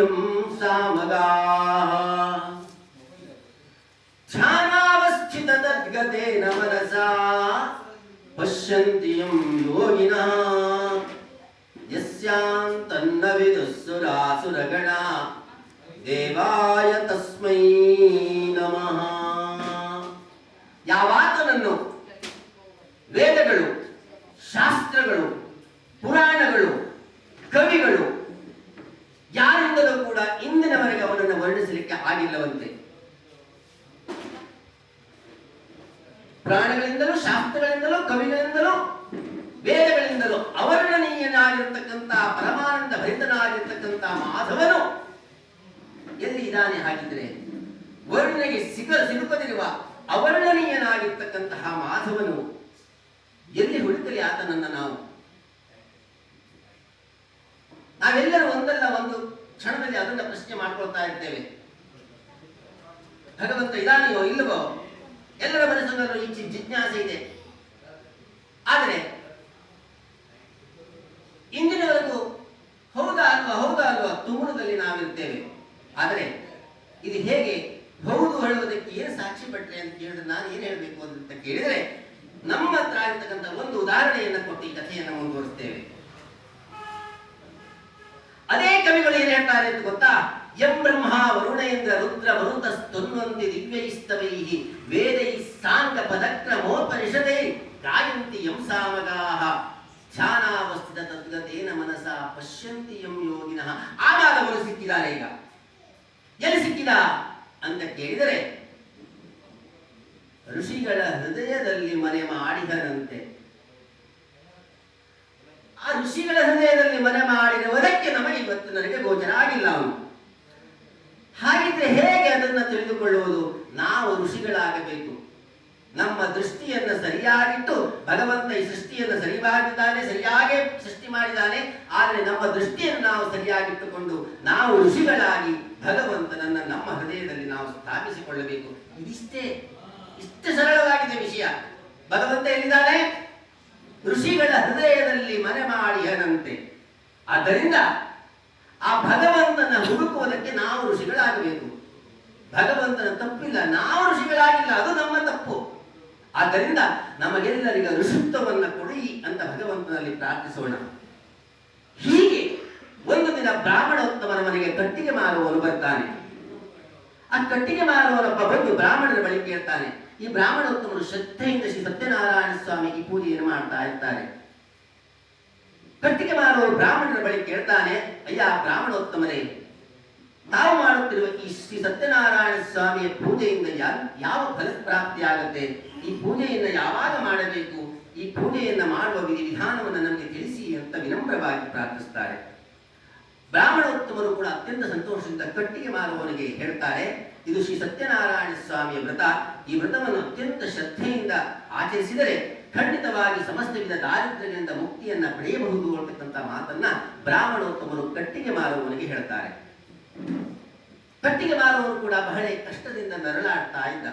ಪಶ್ಯಂತಿಯಂ ಸಾಮಗಾಃ ಧ್ಯಾನಾವಸ್ಥಿತ ತದ್ಗತೇನ ಮನಸಾ ಪಶ್ಯಂತಿಯಂ ಯೋಗಿನಃ ಯಸ್ಯಾಂತನ್ನ ವಿದುಸ್ಸುರಾಸುರಗಣಾ ದೇವಾಯ ತಸ್ಮೈ ನಮಃ. ಯಾವಾತನನ್ನು ವೇದಗಳು, ಶಾಸ್ತ್ರಗಳು, ಪುರಾಣಗಳು, ಕವಿಗಳು ಯಾರಿಂದಲೂ ಕೂಡ ಇಂದಿನವರೆಗೆ ಅವನನ್ನು ವರ್ಣಿಸಲಿಕ್ಕೆ ಆಗಿಲ್ಲವಂತೆ. ಪುರಾಣಗಳಿಂದಲೂ, ಶಾಸ್ತ್ರಗಳಿಂದಲೂ, ಕವಿಗಳಿಂದಲೂ, ವೇದಗಳಿಂದಲೂ ಅವರ್ಣನೀಯನಾಗಿರ್ತಕ್ಕಂಥ ಪರಮಾನಂದ ಭರಿತನಾಗಿರ್ತಕ್ಕಂಥ ಮಾಧವನು ಎಲ್ಲಿ ಇದ್ದಾನೆ ಹಾಗಿದ್ರೆ, ವರ್ಣನೆಗೆ ಸಿಲುಕದಿರುವ ಅವರ್ಣನೀಯನಾಗಿರ್ತಕ್ಕಂತಹ ಮಾಧವನು ಎಲ್ಲಿ ಹುಡುಕಲಿ ಆತನನ್ನ? ನಾವೆಲ್ಲರೂ ಒಂದಲ್ಲ ಒಂದು ಕ್ಷಣದಲ್ಲಿ ಅದನ್ನ ಪ್ರಶ್ನೆ ಮಾಡ್ಕೊಳ್ತಾ ಇರ್ತೇವೆ. ಭಗವಂತ ಇದಾನೆಯೋ ಇಲ್ಲವೋ ಎಲ್ಲರ ಮನಸ್ಸಿನಲ್ಲೂ ಈ ಜಿಜ್ಞಾಸೆ ಇದೆ. ಆದರೆ ಇಂದಿನವರೆಗೂ ಹೌದಾ ಅಲ್ವಾ ತುಮುಲದಲ್ಲಿ ನಾವಿರ್ತೇವೆ. ಆದರೆ ಇದು ಹೇಗೆ ಹೌದು ಹೇಳುವುದಕ್ಕೆ ಏನು ಸಾಕ್ಷಿ ಪಟ್ರೆ ಅಂತ ಕೇಳಿದ್ರೆ ನಾನು ಏನು ಹೇಳಬೇಕು ಅಂತ ಕೇಳಿದರೆ, ನಮ್ಮ ಹತ್ರ ಆಗಿರ್ತಕ್ಕಂಥ ಒಂದು ಉದಾಹರಣೆಯನ್ನು ಕೊಟ್ಟು ಈ ಕಥೆಯನ್ನು ಮುಂದುವರಿಸ್ತೇವೆ. ಅದೇ ಕವಿಗಳು ಏನು ಹೇಳ್ತಾರೆ ಅಂತ ಗೊತ್ತಾ? ಯಂ ಬ್ರಹ್ಮ ವರುಣೇಂದ್ರ ರುದ್ರ ಮರುತಸ್ತುನ್ವಂತಿ ದಿವ್ಯೈಸ್ತವೈಃ ವೇದೈ ಸಾಂಗ ಪದಕ್ರಮೋಪನಿಷದೈ ಗಾಯಂತಿ ಯಂ ಸಾಮಗಾಃ ಧ್ಯಾನಾವಸ್ಥಿತ ತದ್ಗತೇನ ಮನಸಾ ಪಶ್ಯಂತಿ ಯಂ ಯೋಗಿನಃ. ಆಗಾದವನು ಸಿಕ್ಕಿದ್ದಾರೆ. ಈಗ ಎಲ್ಲಿ ಸಿಕ್ಕಿದ ಅಂತ ಕೇಳಿದರೆ, ಋಷಿಗಳ ಹೃದಯದಲ್ಲಿ ಮನೆ ಮಾಡಿದನಂತೆ. ಆ ಋಷಿಗಳ ಹೃದಯದಲ್ಲಿ ಮನೆ ಮಾಡಿರುವುದಕ್ಕೆ ನನಗೆ ಗೋಚರ ಆಗಿಲ್ಲ ಅವನು. ಹಾಗಿದ್ರೆ ಹೇಗೆ ಅದನ್ನು ತಿಳಿದುಕೊಳ್ಳುವುದು? ನಾವು ಋಷಿಗಳಾಗಬೇಕು. ನಮ್ಮ ದೃಷ್ಟಿಯನ್ನು ಸರಿಯಾಗಿಟ್ಟು, ಭಗವಂತ ಈ ಸೃಷ್ಟಿಯನ್ನು ಸರಿಯಾಗಿ ಸೃಷ್ಟಿ ಮಾಡಿದ್ದಾನೆ. ಆದರೆ ನಮ್ಮ ದೃಷ್ಟಿಯನ್ನು ನಾವು ಸರಿಯಾಗಿಟ್ಟುಕೊಂಡು ನಾವು ಋಷಿಗಳಾಗಿ ಭಗವಂತನನ್ನು ನಮ್ಮ ಹೃದಯದಲ್ಲಿ ನಾವು ಸ್ಥಾಪಿಸಿಕೊಳ್ಳಬೇಕು. ಇಷ್ಟು ಸರಳವಾಗಿದೆ ವಿಷಯ. ಭಗವಂತ ಎಲ್ಲಿದ್ದಾನೆ? ಋಷಿಗಳ ಹೃದಯದಲ್ಲಿ ಮನೆ ಮಾಡಿಯನಂತೆ. ಆದ್ದರಿಂದ ಆ ಭಗವಂತನ ಹುಡುಕುವುದಕ್ಕೆ ನಾವು ಋಷಿಗಳಾಗಬೇಕು. ಭಗವಂತನ ತಪ್ಪಿಲ್ಲ, ನಾವು ಋಷಿಗಳಾಗಿಲ್ಲ, ಅದು ನಮ್ಮ ತಪ್ಪು. ಆದ್ದರಿಂದ ನಮಗೆಲ್ಲರಿಗೂ ಋಷಿತ್ವವನ್ನು ಕೊಡಿ ಅಂತ ಭಗವಂತನಲ್ಲಿ ಪ್ರಾರ್ಥಿಸೋಣ. ಹೀಗೆ ಒಂದು ದಿನ ಬ್ರಾಹ್ಮಣೋತ್ತಮನ ಮನೆಗೆ ಕಟ್ಟಿಗೆ ಮಾರುವವನು ಬರ್ತಾನೆ. ಆ ಕಟ್ಟಿಗೆ ಮಾರುವವನೊಬ್ಬ ಬಂದು ಬ್ರಾಹ್ಮಣರ ಬಳಿ ಕೇಳ್ತಾನೆ. ಈ ಬ್ರಾಹ್ಮಣೋತ್ತಮರು ಶ್ರದ್ಧೆಯಿಂದ ಶ್ರೀ ಸತ್ಯನಾರಾಯಣ ಸ್ವಾಮಿಗೆ ಪೂಜೆಯನ್ನು ಮಾಡ್ತಾ ಇರ್ತಾರೆ. ಕಟ್ಟಿಗೆ ಮಾರುವವರು ಬ್ರಾಹ್ಮಣರ ಬಳಿ ಕೇಳ್ತಾನೆ, ಅಯ್ಯ ಬ್ರಾಹ್ಮಣೋತ್ತಮರೇ, ತಾವು ಮಾಡುತ್ತಿರುವ ಈ ಶ್ರೀ ಸತ್ಯನಾರಾಯಣ ಸ್ವಾಮಿಯ ಪೂಜೆಯಿಂದ ಯಾವ ಫಲಪ್ರಾಪ್ತಿಯಾಗುತ್ತೆ? ಈ ಪೂಜೆಯನ್ನು ಯಾವಾಗ ಮಾಡಬೇಕು? ಈ ಪೂಜೆಯನ್ನು ಮಾಡುವ ವಿಧಾನವನ್ನು ನಮಗೆ ತಿಳಿಸಿ ಅಂತ ವಿನಮ್ರವಾಗಿ ಪ್ರಾರ್ಥಿಸ್ತಾರೆ. ಬ್ರಾಹ್ಮಣೋತ್ತಮರು ಕೂಡ ಅತ್ಯಂತ ಸಂತೋಷದಿಂದ ಕಟ್ಟಿಗೆ ಮಾರುವವನಿಗೆ ಹೇಳ್ತಾರೆ, ಇದು ಶ್ರೀ ಸತ್ಯನಾರಾಯಣ ಸ್ವಾಮಿಯ ವ್ರತ. ಈ ವ್ರತವನ್ನು ಅತ್ಯಂತ ಶ್ರದ್ಧೆಯಿಂದ ಆಚರಿಸಿದರೆ ಖಂಡಿತವಾಗಿ ಸಮಸ್ತ ವಿಧ ದಾರಿದ್ರ್ಯದಿಂದ ಮುಕ್ತಿಯನ್ನ ಪಡೆಯಬಹುದು ಅಂತಕ್ಕಂಥ ಮಾತನ್ನ ಬ್ರಾಹ್ಮಣೋತ್ತಮರು ಕಟ್ಟಿಗೆ ಮಾರುವವನಿಗೆ ಹೇಳ್ತಾರೆ. ಕಟ್ಟಿಗೆ ಮಾರುವವರು ಕೂಡ ಬಹಳ ಕಷ್ಟದಿಂದ ನರಳಾಡ್ತಾ ಇದ್ದ.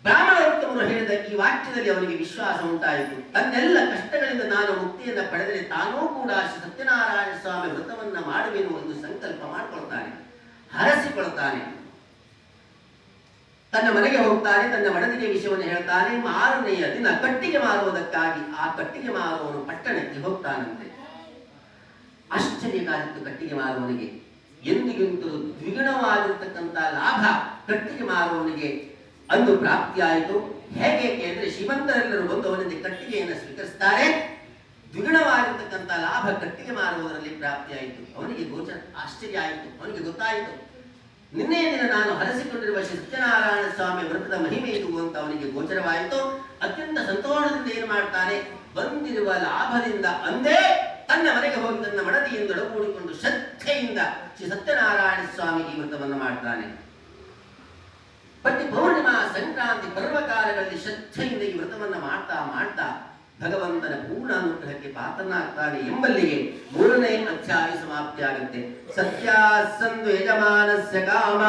ಬ್ರಾಹ್ಮಣೋತ್ತಮರು ಹೇಳಿದ ಈ ವಾಕ್ಯದಲ್ಲಿ ಅವನಿಗೆ ವಿಶ್ವಾಸ ಉಂಟಾಯಿತು. ತನ್ನೆಲ್ಲ ಕಷ್ಟಗಳಿಂದ ನಾನು ಮುಕ್ತಿಯನ್ನ ಪಡೆದರೆ ತಾನೂ ಕೂಡ ಶ್ರೀ ಸತ್ಯನಾರಾಯಣ ಸ್ವಾಮಿ ವ್ರತವನ್ನ ಮಾಡುವೆನು ಎಂದು ಸಂಕಲ್ಪ ಮಾಡಿಕೊಳ್ತಾನೆ, ಹರಸಿಕೊಳ್ತಾನೆ. ತನ್ನ ಮನೆಗೆ ಹೋಗ್ತಾನೆ, ತನ್ನ ಮಡದಿಗೆ ವಿಷಯವನ್ನು ಹೇಳ್ತಾನೆ. ಮಾರನೆಯ ದಿನ ಕಟ್ಟಿಗೆ ಮಾರುವುದಕ್ಕಾಗಿ ಆ ಕಟ್ಟಿಗೆ ಮಾರುವವನು ಪಟ್ಟಣಕ್ಕೆ ಹೋಗ್ತಾನಂತೆ. ಆಶ್ಚರ್ಯಕಾರಿತ್ತು ಕಟ್ಟಿಗೆ ಮಾರುವವನಿಗೆ. ಎಂದಿಗಿಂತಲೂ ದ್ವಿಗುಣವಾಗಿರ್ತಕ್ಕಂಥ ಲಾಭ ಕಟ್ಟಿಗೆ ಮಾರುವವನಿಗೆ ಅಂದು ಪ್ರಾಪ್ತಿಯಾಯಿತು. ಹೇಗೆ ಕೇಳಿದ್ರೆ, ಶ್ರೀಮಂತರೆಲ್ಲರೂ ಬಂದು ಅವನಿಂದ ಕಟ್ಟಿಗೆಯನ್ನು ಸ್ವೀಕರಿಸ್ತಾರೆ. ದ್ವಿಗುಣವಾಗಿರ್ತಕ್ಕಂಥ ಲಾಭ ಕಟ್ಟಿಗೆ ಮಾರುವುದರಲ್ಲಿ ಪ್ರಾಪ್ತಿಯಾಯಿತು. ಅವನಿಗೆ ಆಶ್ಚರ್ಯ ಆಯಿತು. ಅವನಿಗೆ ಗೊತ್ತಾಯಿತು, ನಿನ್ನೆಯ ದಿನ ನಾನು ಹರಸಿಕೊಂಡಿರುವ ಶ್ರೀ ಸತ್ಯನಾರಾಯಣ ಸ್ವಾಮಿ ವ್ರತದ ಮಹಿಮೆ ಇದು ಅಂತ ಅವನಿಗೆ ಗೋಚರವಾಯಿತು. ಅತ್ಯಂತ ಸಂತೋಷದಿಂದ ಏನು ಮಾಡ್ತಾನೆ, ಬಂದಿರುವ ಲಾಭದಿಂದ ಅಂದೇ ತನ್ನ ಮನೆಗೆ ಹೋಗಿ ತನ್ನ ಮಡದಿಯಿಂದೊಡಗೂಡಿಕೊಂಡು ಶ್ರದ್ಧೆಯಿಂದ ಶ್ರೀ ಸತ್ಯನಾರಾಯಣ ಸ್ವಾಮಿಗೆ ವ್ರತವನ್ನು ಮಾಡ್ತಾನೆ. ಪ್ರತಿ ಪೌರ್ಣಿಮಾ, ಸಂಕ್ರಾಂತಿ, ಪರ್ವಕಾಲಗಳಲ್ಲಿ ಶ್ರದ್ಧೆಯಿಂದ ಈ ವ್ರತವನ್ನು ಮಾಡ್ತಾ ಮಾಡ್ತಾ ಭಗವಂತನ ಪೂರ್ಣ ಅನುಗ್ರಹಕ್ಕೆ ಪಾತ್ರನಾಗ್ತಾನೆ ಎಂಬಲ್ಲಿಗೆ 3ನೇ ಅಧ್ಯಾಯ ಸಮಾಪ್ತಿಯಾಗುತ್ತೆ. ಸತ್ಯಾಸಂದು ಯಜಮಾನಸ್ಯ ಕಾಮ